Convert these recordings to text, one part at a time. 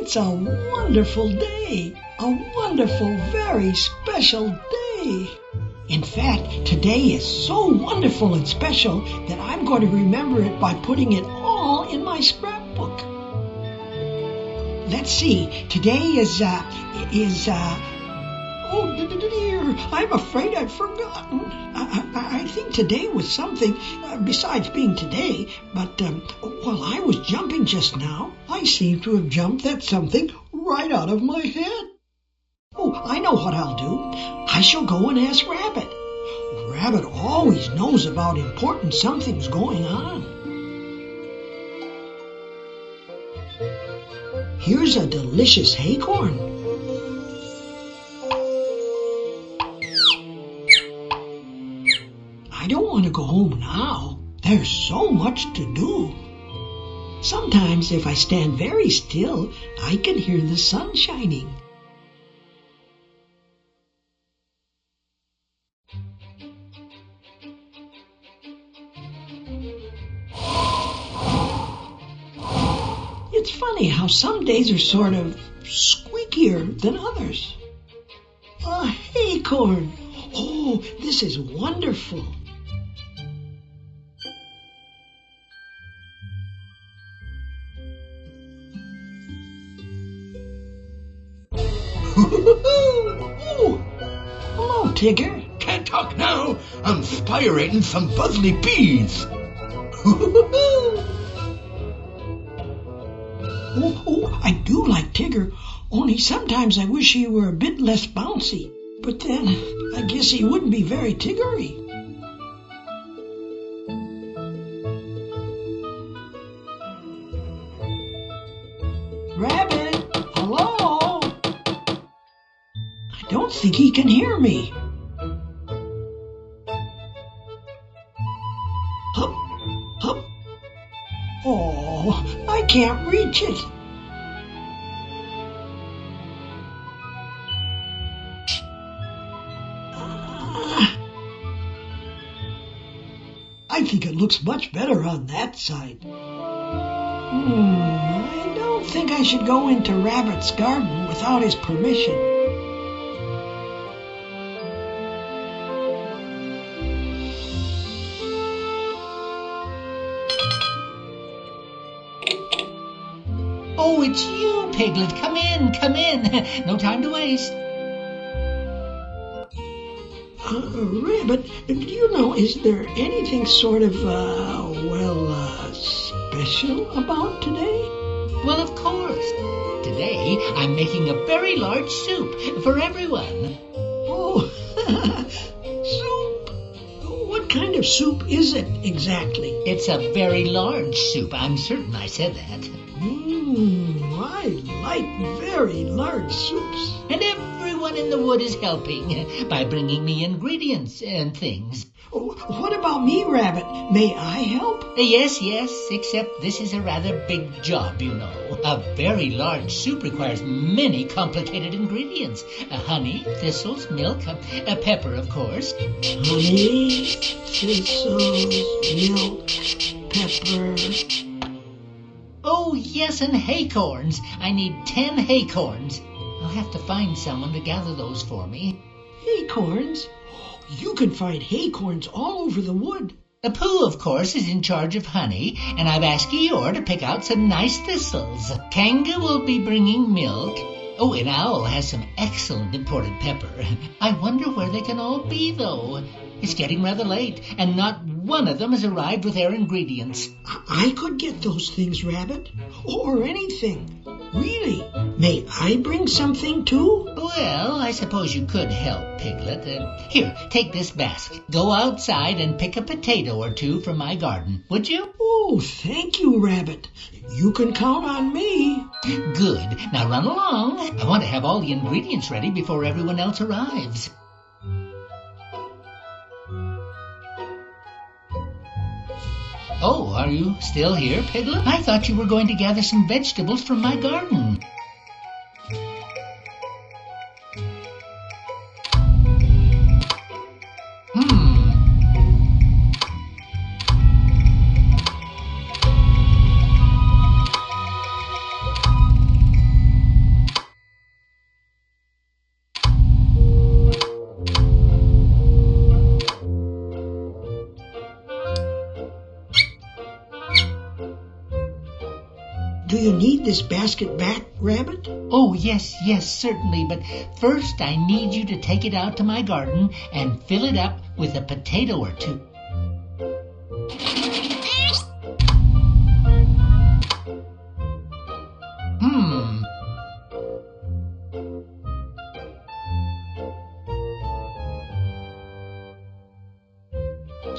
It's a wonderful day, a wonderful, very special day. In fact, today is so wonderful and special that I'm going to remember it by putting it all in my scrapbook. Let's see, today is oh dear, I'm afraid I've forgotten. I think today was something besides being today, but while I was jumping just now, I seem to have jumped at something right out of my head. Oh, I know what I'll do. I shall go and ask Rabbit. Rabbit always knows about important somethings going on. Here's a delicious acorn. I don't want to go home now. There's so much to do. Sometimes if I stand very still, I can hear the sun shining. It's funny how some days are sort of squeakier than others. A acorn! Oh, this is wonderful. Oh, hello, Tigger. Can't talk now. I'm spirating some buzzly bees. Oh, I do like Tigger, only sometimes I wish he were a bit less bouncy. But then, I guess he wouldn't be very Tiggery. Rabbit, hello? I don't think he can hear me. Hup, hup. Oh, I can't reach it. I think it looks much better on that side. I don't think I should go into Rabbit's garden without his permission. Oh, it's you, Piglet. Come in, come in. No time to waste. Rabbit, do you know, is there anything sort of, special about today? Well, of course. Today, I'm making a very large soup for everyone. Oh, soup. What kind of soup is it exactly? It's a very large soup. I'm certain I said that. I like very large soups. And everyone in the wood is helping by bringing me ingredients and things. Oh, what about me, Rabbit? May I help? Yes, except this is a rather big job, you know. A very large soup requires many complicated ingredients. Honey, thistles, milk, pepper, of course. Honey, thistles, milk, pepper. Oh, yes, and haycorns. I need 10 haycorns. I'll have to find someone to gather those for me. Haycorns? You can find haycorns all over the wood. Pooh, of course, is in charge of honey, and I've asked Eeyore to pick out some nice thistles. Kanga will be bringing milk. Oh, and Owl has some excellent imported pepper. I wonder where they can all be, though. It's getting rather late, and not one of them has arrived with their ingredients. I could get those things, Rabbit, or anything. Really? May I bring something, too? Well, I suppose you could help, Piglet. Here, take this basket. Go outside and pick a potato or two from my garden, would you? Oh, thank you, Rabbit. You can count on me. Good. Now run along. I want to have all the ingredients ready before everyone else arrives. Oh, are you still here, Piglet? I thought you were going to gather some vegetables from my garden. you need this basket back, Rabbit? Oh, yes, certainly. But first I need you to take it out to my garden and fill it up with a potato or two.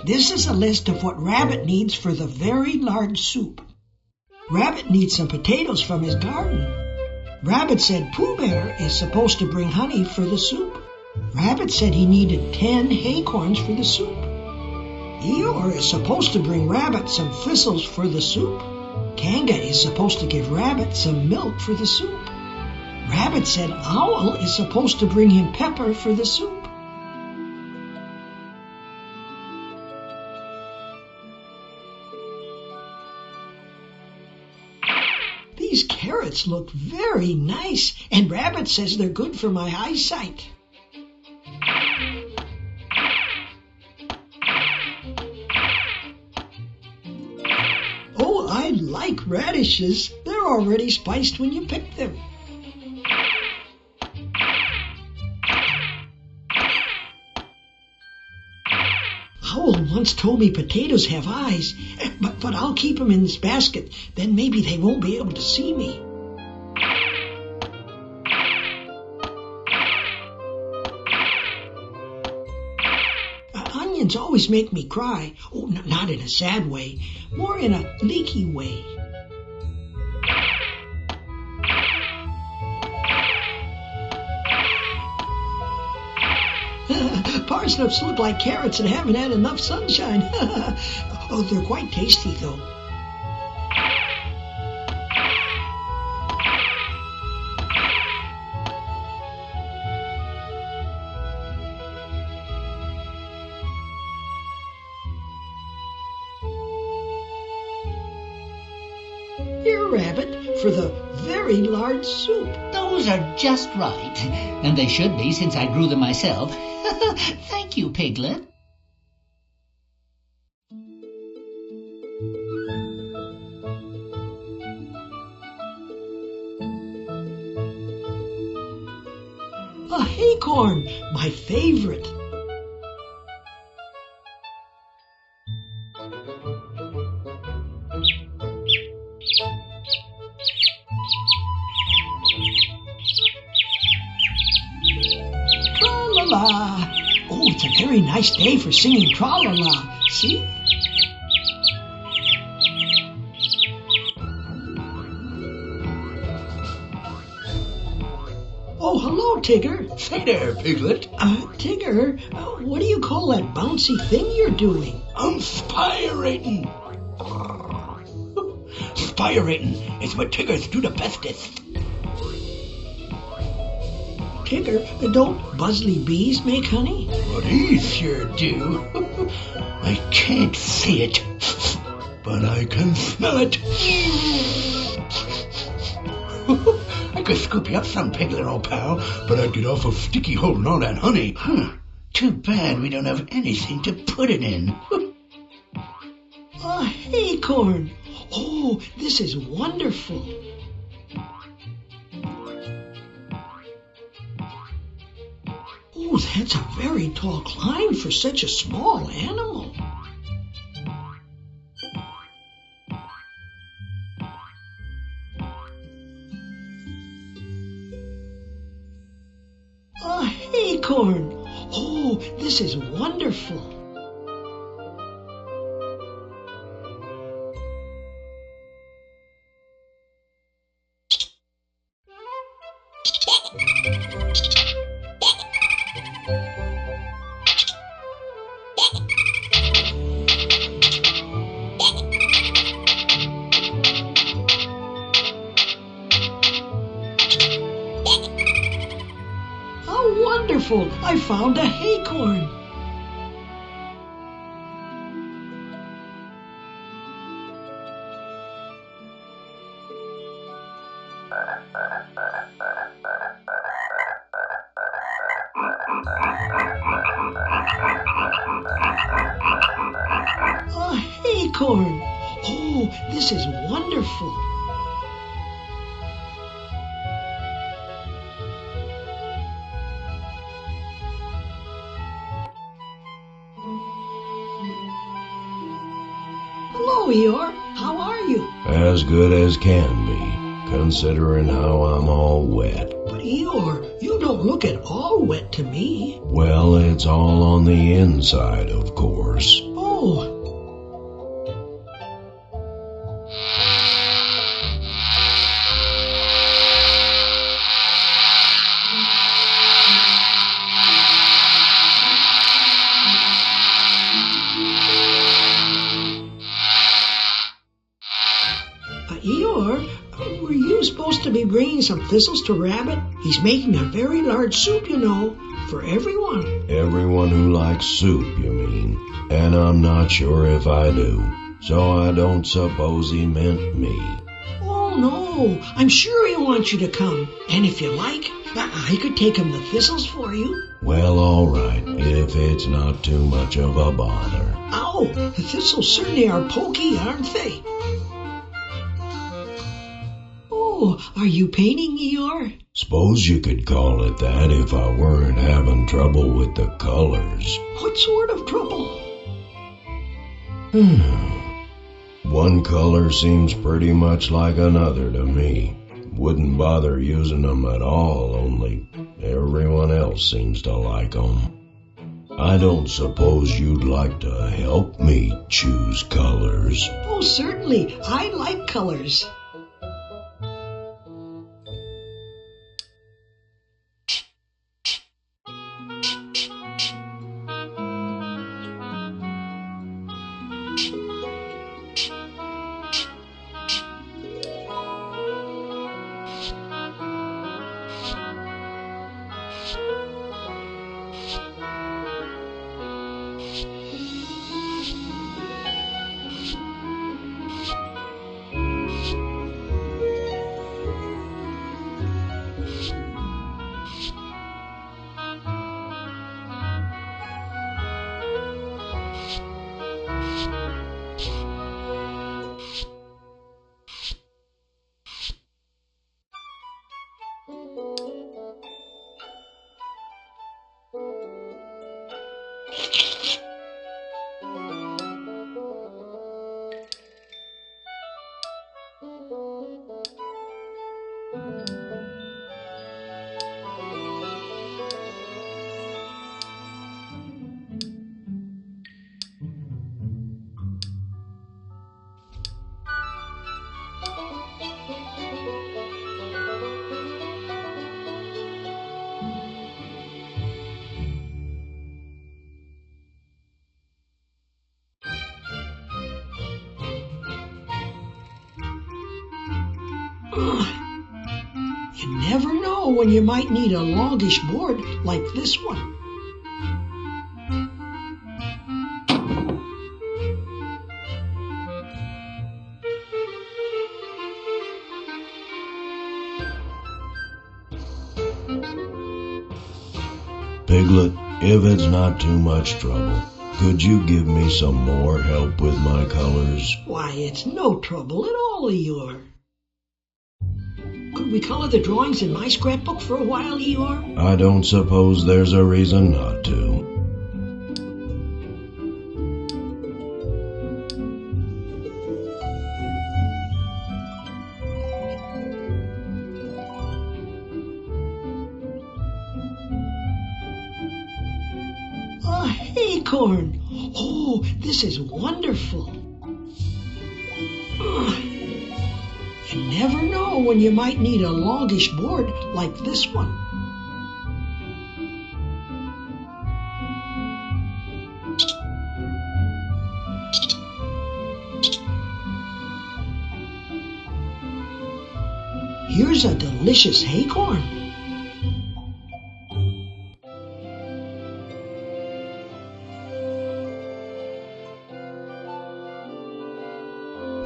This is a list of what Rabbit needs for the very large soup. Rabbit needs some potatoes from his garden. Rabbit said Pooh Bear is supposed to bring honey for the soup. Rabbit said he needed 10 acorns for the soup. Eeyore is supposed to bring Rabbit some thistles for the soup. Kanga is supposed to give Rabbit some milk for the soup. Rabbit said Owl is supposed to bring him pepper for the soup. These carrots look very nice, and Rabbit says they're good for my eyesight. Oh, I like radishes. They're already spiced when you pick them. Owl once told me potatoes have eyes, but I'll keep them in this basket. Then maybe they won't be able to see me. Onions always make me cry. Oh, not in a sad way, more in a leaky way. Parsnips look like carrots and haven't had enough sunshine. Oh, they're quite tasty, though. Here, Rabbit, for the very large soup. Those are just right, and they should be since I grew them myself. Thank you, Piglet. A acorn, my favorite. Tra-la-la. Oh, it's a very nice day for singing tra-la-la. See? Oh, hello, Tigger. Say there, Piglet. Tigger, what do you call that bouncy thing you're doing? I'm spirating. Spirating is what Tiggers do the bestest. Tigger, don't buzzly bees make honey? Well, these sure do. I can't see it, but I can smell it. I could scoop you up some, Piglet, old pal, but I'd get awful sticky holding all that honey. Too bad we don't have anything to put it in. A acorn. Oh, this is wonderful. Oh, that's a very tall climb for such a small animal. A acorn. Oh, this is wonderful. How wonderful! I found a acorn. A acorn. Oh, this is wonderful. Hello, Eeyore. How are you? As good as can be, considering how I'm all wet. But Eeyore, you don't look at all wet to me. Well, it's all on the inside, of course. Oh. Eeyore, were you supposed to be bringing some thistles to Rabbit? He's making a very large soup, you know, for everyone. Everyone who likes soup, you mean? And I'm not sure if I do. So I don't suppose he meant me. Oh, no. I'm sure he wants you to come. And if you like, I could take him the thistles for you. Well, all right, if it's not too much of a bother. Ow! The thistles certainly are pokey, aren't they? Oh, are you painting, Eeyore? Suppose you could call it that if I weren't having trouble with the colors. What sort of trouble? One color seems pretty much like another to me. Wouldn't bother using them at all, only everyone else seems to like them. I don't suppose you'd like to help me choose colors. Oh, certainly. I like colors. You never know when you might need a longish board like this one. Piglet, if it's not too much trouble, could you give me some more help with my colors? Why, it's no trouble at all, Eeyore. Could we color the drawings in my scrapbook for a while, Eeyore? I don't suppose there's a reason not to. A acorn! Oh, this is wonderful. You never know when you might need a longish board like this one. Here's a delicious acorn.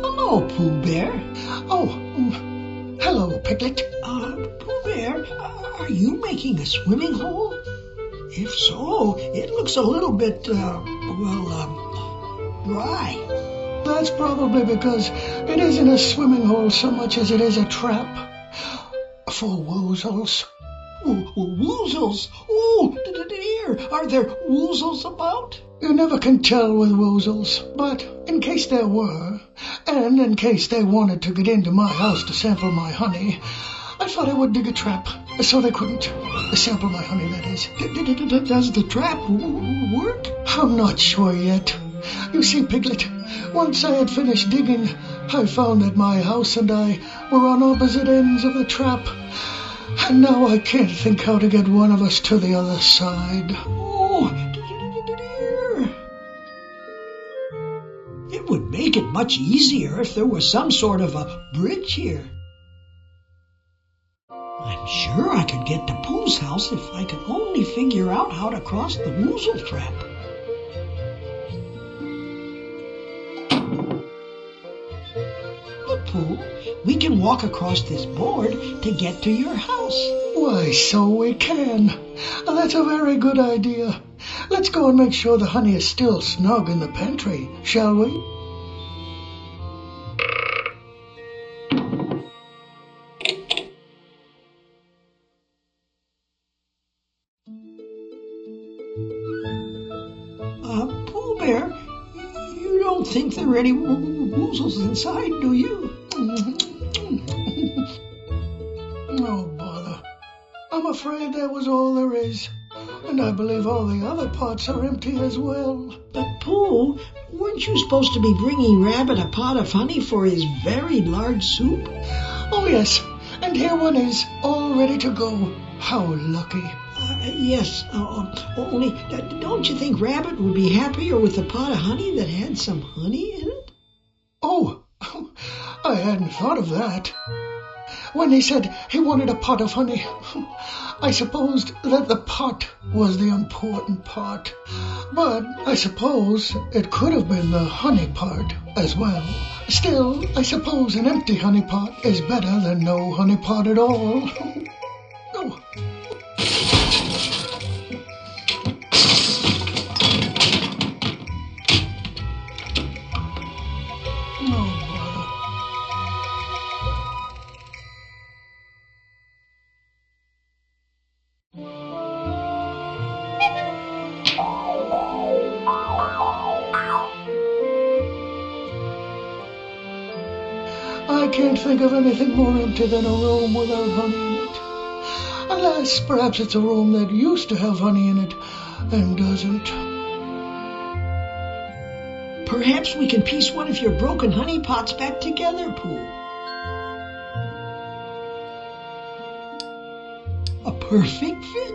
Hello, Pooh Bear. Oh, hello, Piglet. Pooh Bear, are you making a swimming hole? If so, it looks a little bit, dry. That's probably because it isn't a swimming hole so much as it is a trap for woozles. Woozles? Oh, dear, are there woozles about? You never can tell with woozles, but in case there were, and in case they wanted to get into my house to sample my honey, I thought I would dig a trap so they couldn't sample my honey, that is. Does the trap work? I'm not sure yet. You see, Piglet, once I had finished digging, I found that my house and I were on opposite ends of the trap, and now I can't think how to get one of us to the other side. Oh, dear. It would make it much easier if there was some sort of a bridge here. I'm sure I could get to Pooh's house if I could only figure out how to cross the woozle trap. Look, Pooh, we can walk across this board to get to your house. Why, so we can. That's a very good idea. Let's go and make sure the honey is still snug in the pantry, shall we? Pooh Bear, you don't think there are any woozles inside, do you? Oh, bother. I'm afraid that was all there is. And I believe all the other pots are empty as well. But Pooh, weren't you supposed to be bringing Rabbit a pot of honey for his very large soup? Oh, yes. And here one is, all ready to go. How lucky. Yes, only don't you think Rabbit would be happier with a pot of honey that had some honey in it? Oh, I hadn't thought of that. When he said he wanted a pot of honey, I supposed that the pot was the important part. But I suppose it could have been the honey part as well. Still, I suppose an empty honey pot is better than no honey pot at all. Oh. I can't think of anything more empty than a room without honey in it. Unless perhaps it's a room that used to have honey in it and doesn't. Perhaps we can piece one of your broken honey pots back together, Pooh. A perfect fit.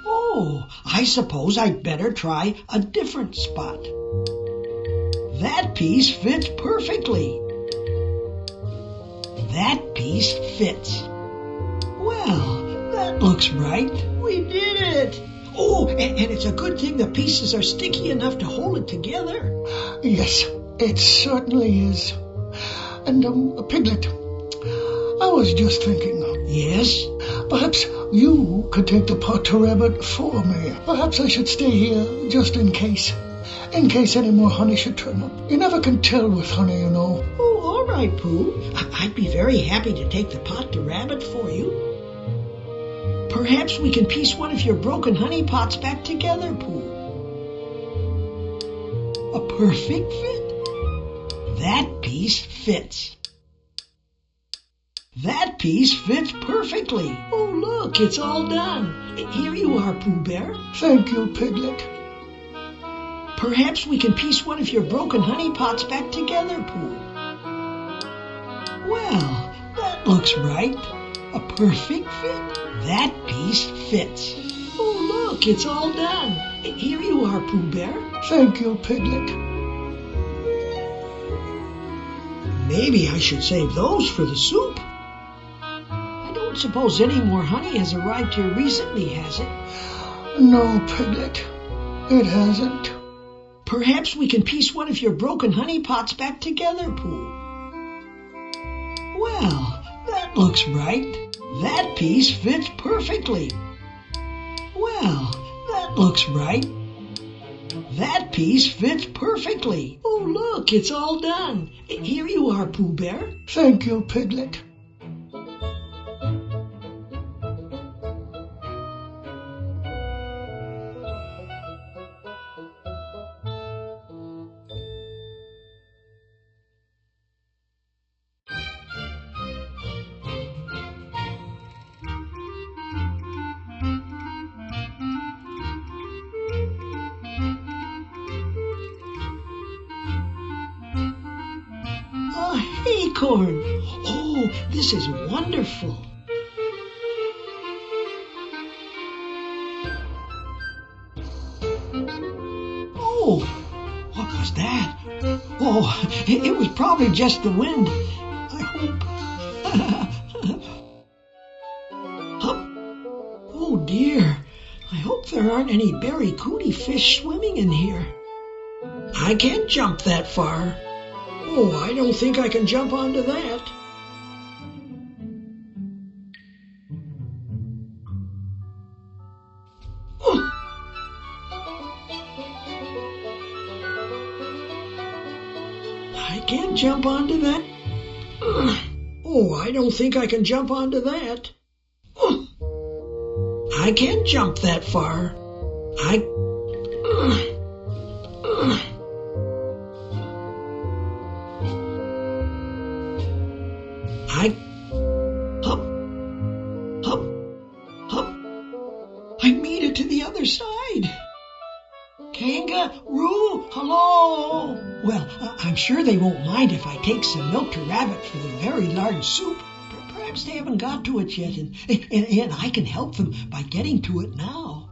Oh, I suppose I'd better try a different spot. That piece fits perfectly. That piece fits. Well, that looks right. We did it. Oh, and it's a good thing the pieces are sticky enough to hold it together. Yes, it certainly is. And, Piglet, I was just thinking. Yes? Perhaps you could take the pot to Rabbit for me. Perhaps I should stay here just in case. In case any more honey should turn up. You never can tell with honey, you know. Oh, all right, Pooh. I'd be very happy to take the pot to Rabbit for you. Perhaps we can piece one of your broken honey pots back together, Pooh. A perfect fit. That piece fits. That piece fits perfectly. Oh, look, it's all done. Here you are, Pooh Bear. Thank you, Piglet. Perhaps we can piece one of your broken honey pots back together, Pooh. Well, that looks right. A perfect fit. That piece fits. Oh, look, it's all done. Here you are, Pooh Bear. Thank you, Piglet. Maybe I should save those for the soup. I don't suppose any more honey has arrived here recently, has it? No, Piglet, it hasn't. Perhaps we can piece one of your broken honey pots back together, Pooh. Well, that looks right. That piece fits perfectly. Well, that looks right. That piece fits perfectly. Oh, look, it's all done. Here you are, Pooh Bear. Thank you, Piglet. acorn. Oh, this is wonderful. Oh, what was that? Oh, it was probably just the wind. I hope. Huh? Oh dear, I hope there aren't any barracuda fish swimming in here. I can't jump that far. Oh, I don't think I can jump onto that. I can't jump onto that. Oh, I don't think I can jump onto that. I can't jump that far. I hop, hop, hop. I made it to the other side. Kangaroo, hello. Well, I'm sure they won't mind if I take some milk to Rabbit for the very large soup. Perhaps they haven't got to it yet, and I can help them by getting to it now.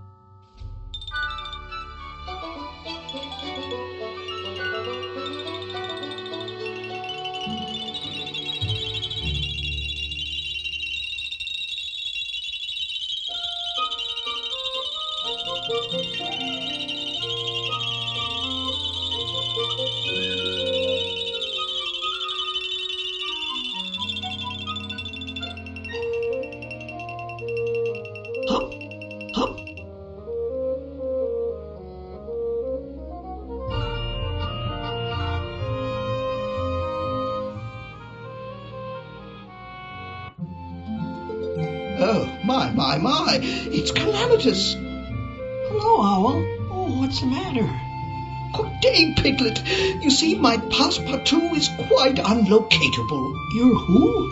Hop, hop. Oh, my, it's calamitous. Hello, Owl. Oh, what's the matter? Good day, Piglet. You see, my passepartout is quite unlocatable. You're who?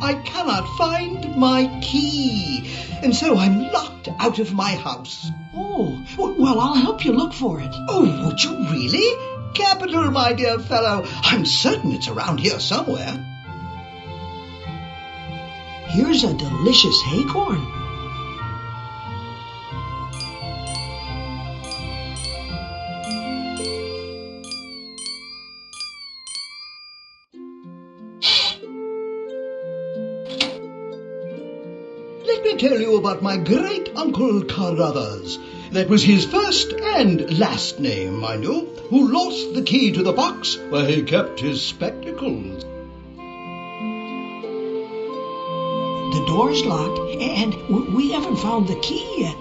I cannot find my key, and so I'm locked out of my house. Oh, well, I'll help you look for it. Oh, would you really? Capital, my dear fellow. I'm certain it's around here somewhere. Here's a delicious acorn. Let me tell you about my great-uncle Carruthers. That was his first and last name, mind you, who lost the key to the box where he kept his spectacles. The door's locked, and we haven't found the key yet.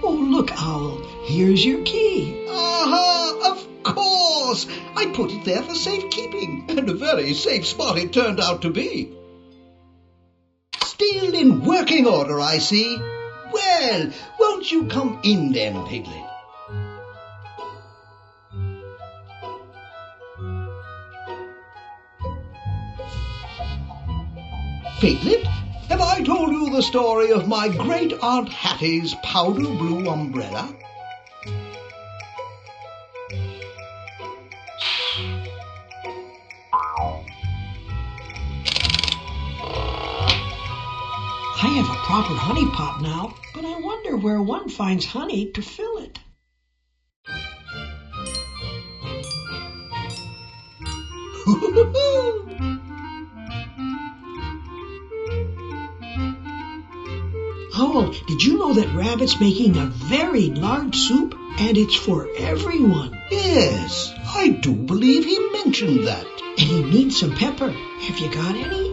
Oh, look, Owl, here's your key. Aha, of course! I put it there for safekeeping, and a very safe spot it turned out to be. Still in working order, I see. Well, won't you come in then, Piglet? Piglet, have I told you the story of my great-aunt Hattie's powder blue umbrella? I have a proper honey pot now, but I wonder where one finds honey to fill it. Owl, did you know that Rabbit's making a very large soup, and it's for everyone? Yes, I do believe he mentioned that. And he needs some pepper. Have you got any?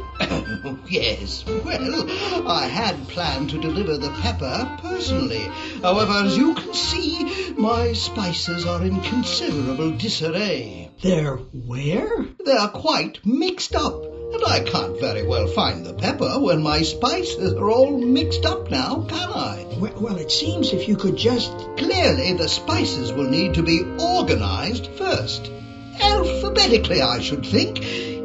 Yes, well, I had planned to deliver the pepper personally. However, as you can see, my spices are in considerable disarray. They're where? They're quite mixed up, and I can't very well find the pepper when my spices are all mixed up now, can I? Well, it seems if you could just... Clearly, the spices will need to be organized first. Alphabetically, I should think.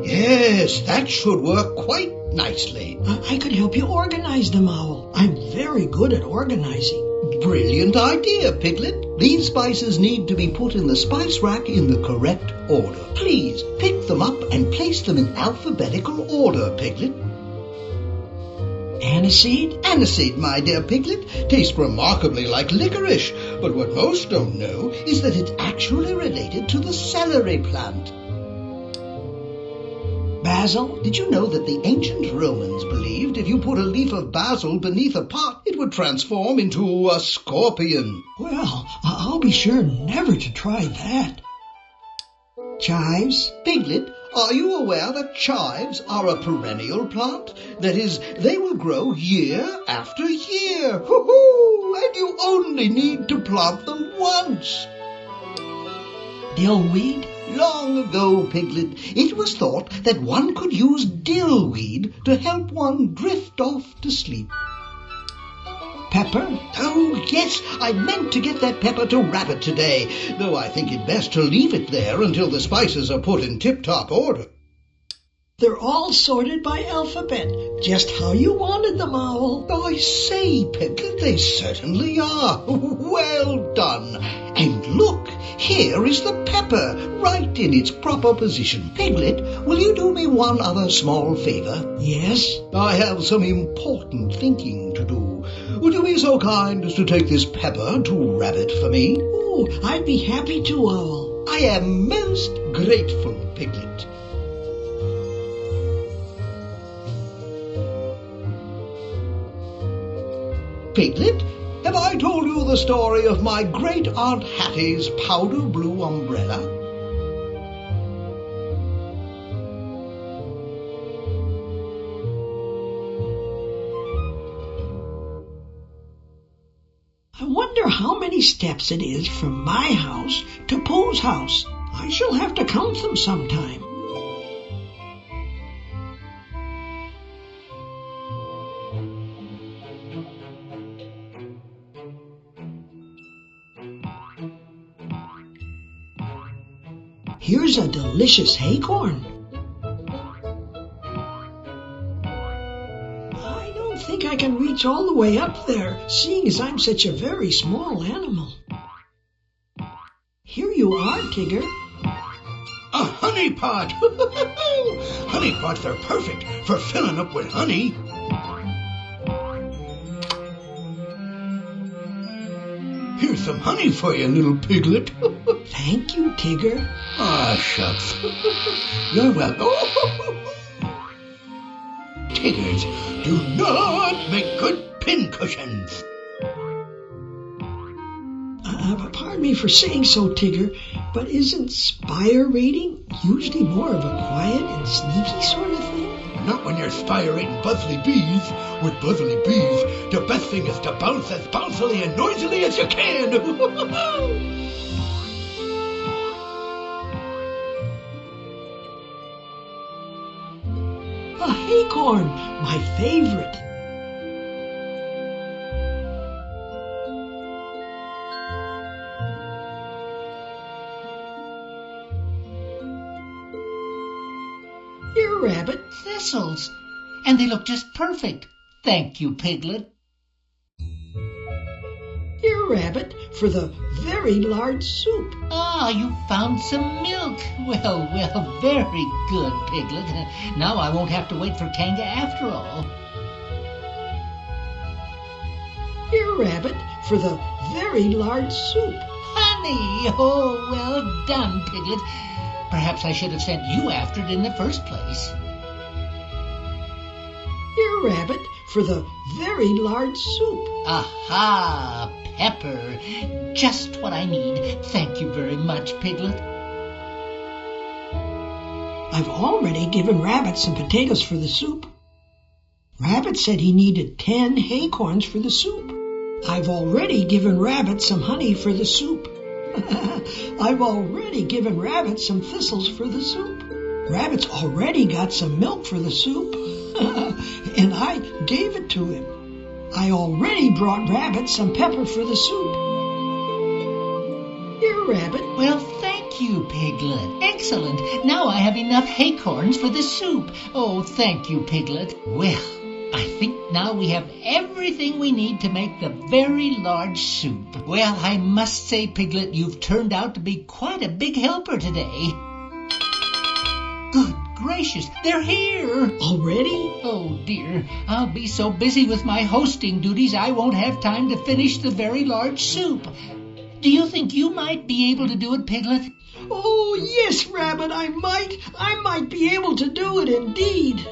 Yes, that should work quite nicely. I could help you organize them, Owl. I'm very good at organizing. Brilliant idea, Piglet. These spices need to be put in the spice rack in the correct order. Please pick them up and place them in alphabetical order, Piglet. Aniseed? Aniseed, my dear Piglet, tastes remarkably like licorice, but what most don't know is that it's actually related to the celery plant. Basil? Did you know that the ancient Romans believed if you put a leaf of basil beneath a pot, it would transform into a scorpion? Well, I'll be sure never to try that. Chives? Piglet, are you aware that chives are a perennial plant? That is, they will grow year after year. Hoo-hoo! And you only need to plant them once. Dillweed? Long ago, Piglet, it was thought that one could use dillweed to help one drift off to sleep. Pepper? Oh, yes, I meant to get that pepper to Rabbit today, though I think it best to leave it there until the spices are put in tip-top order. They're all sorted by alphabet, just how you wanted them, Owl. I say, Piglet, they certainly are. Well done. And look, here is the pepper, right in its proper position. Piglet, will you do me one other small favor? Yes? I have some important thinking to do. Would you be so kind as to take this pepper to Rabbit for me? Oh, I'd be happy to, Owl. I am most grateful, Piglet. Piglet, have I told you the story of my great-aunt Hattie's powder blue umbrella? I wonder how many steps it is from my house to Pooh's house. I shall have to count them sometime. Here's a delicious acorn. I don't think I can reach all the way up there, seeing as I'm such a very small animal. Here you are, Tigger. A honey pot! Honey pots are perfect for filling up with honey. Here's some honey for you, little Piglet. Thank you, Tigger. Ah, shucks. You're welcome. Tiggers do not make good pincushions. Pardon me for saying so, Tigger, but isn't spire raiding usually more of a quiet and sneaky sort of thing? Not when you're spire raiding buzzly bees. With buzzly bees, the best thing is to bounce as bouncily and noisily as you can. A acorn, my favorite. Here, Rabbit. Thistles. And they look just perfect. Thank you, Piglet. Here, Rabbit, for the very large soup. Ah, you found some milk. Well, very good, Piglet. Now I won't have to wait for Kanga after all. Here, Rabbit, for the very large soup. Honey! Oh, well done, Piglet. Perhaps I should have sent you after it in the first place. Here, Rabbit, for the very large soup. Aha! Pepper. Just what I need. Thank you very much, Piglet. I've already given Rabbit some potatoes for the soup. Rabbit said he needed 10 acorns for the soup. I've already given Rabbit some honey for the soup. I've already given Rabbit some thistles for the soup. Rabbit's already got some milk for the soup. And I gave it to him. I already brought Rabbit some pepper for the soup. Here, Rabbit. Well, thank you, Piglet. Excellent. Now I have enough acorns for the soup. Oh, thank you, Piglet. Well, I think Now we have everything we need to make the very large soup. Well, I must say, Piglet, you've turned out to be quite a big helper today. Good gracious, they're here! Already? Oh, dear. I'll be so busy with my hosting duties I won't have time to finish the very large soup. Do you think you might be able to do it, Piglet? Oh, yes, Rabbit, I might. I might be able to do it indeed.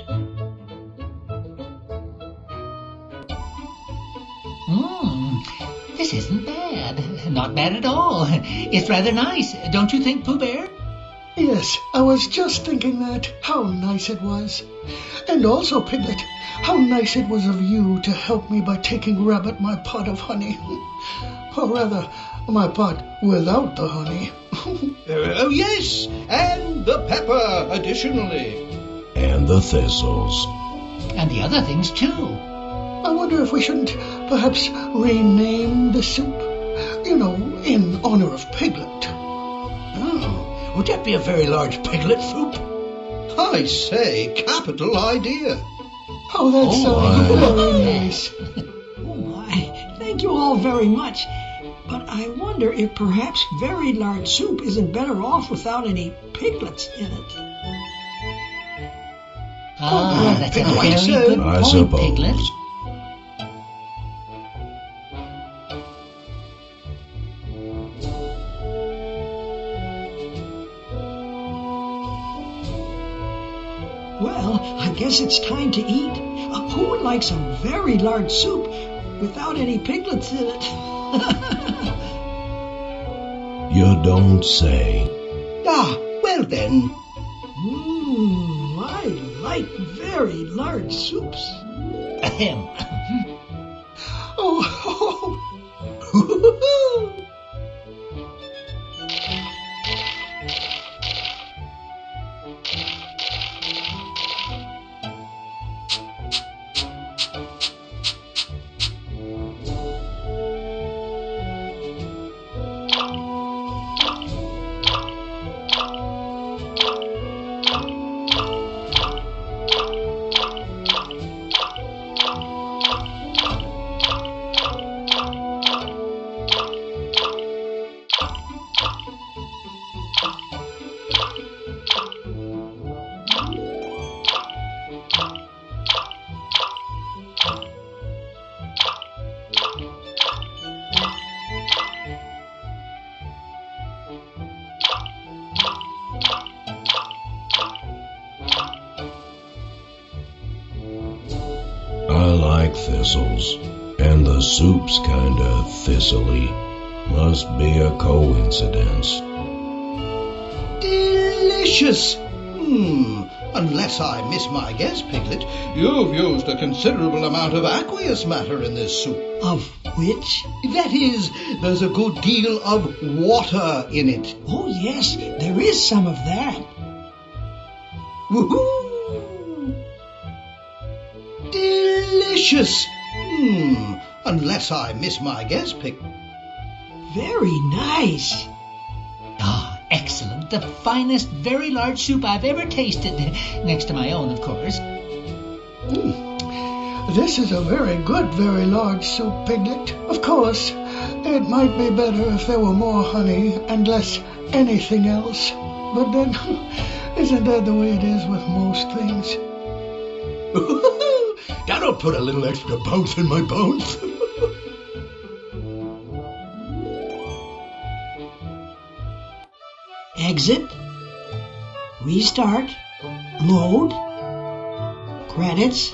This isn't bad. Not bad at all. It's rather nice, don't you think, Pooh Bear? Yes, I was just thinking that. How nice it was. And also, Piglet, how nice it was of you to help me by taking Rabbit my pot of honey. Or rather, my pot without the honey. Oh, yes, and the pepper additionally. And the thistles. And the other things, too. I wonder if we shouldn't perhaps rename the soup, you know, in honor of Piglet. Oh, would that be a very large piglet soup? I say, capital idea. Oh, that's very nice. Oh, my. Thank you all very much. But I wonder if perhaps very large soup isn't better off without any piglets in it. That's a Piglet, very good I point, suppose. Piglet. Well, I guess it's time to eat. Who would like some very large soup without any piglets in it? You don't say. Ah, well then. I like very large soups. Ahem. Oh, I like thistles, and the soup's kinda thistly. Must be a coincidence. Delicious. Unless I miss my guess, Piglet, you've used a considerable amount of aqueous matter in this soup. Of which? That is, there's a good deal of water in it. Oh, yes, there is some of that. Woohoo! Delicious. Unless I miss my guess, Piglet. Very nice. Excellent. The finest, very large soup I've ever tasted. Next to my own, of course. this is a very good, very large soup, Piglet. Of course, it might be better if there were more honey and less anything else. But then, isn't that the way it is with most things? That'll put a little extra bounce in my bones. Exit. Restart. Load. Credits.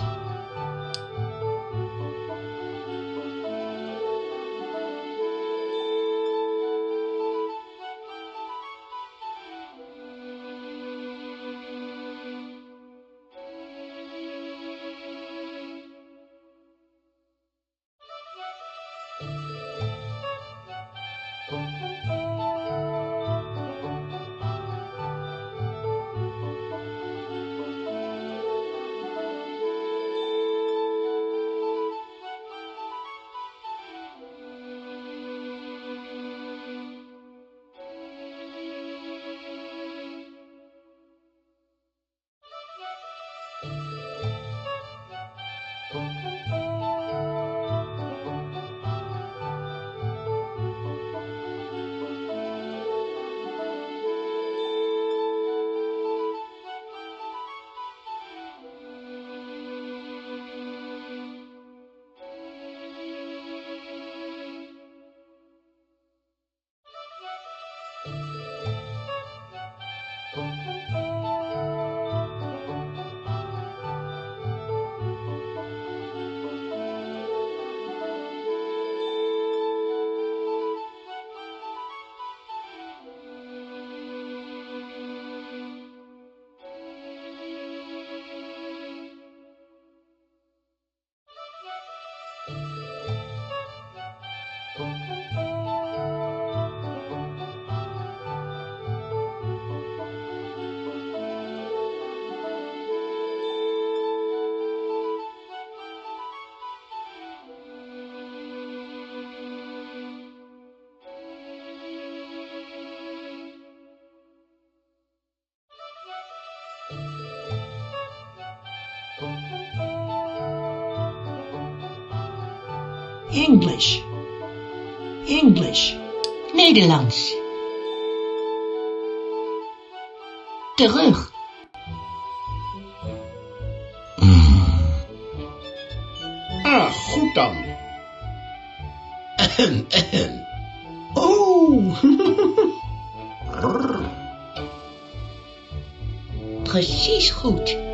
English, English, Nederlands. Terug. Ah, goed dan. oh, Precies goed.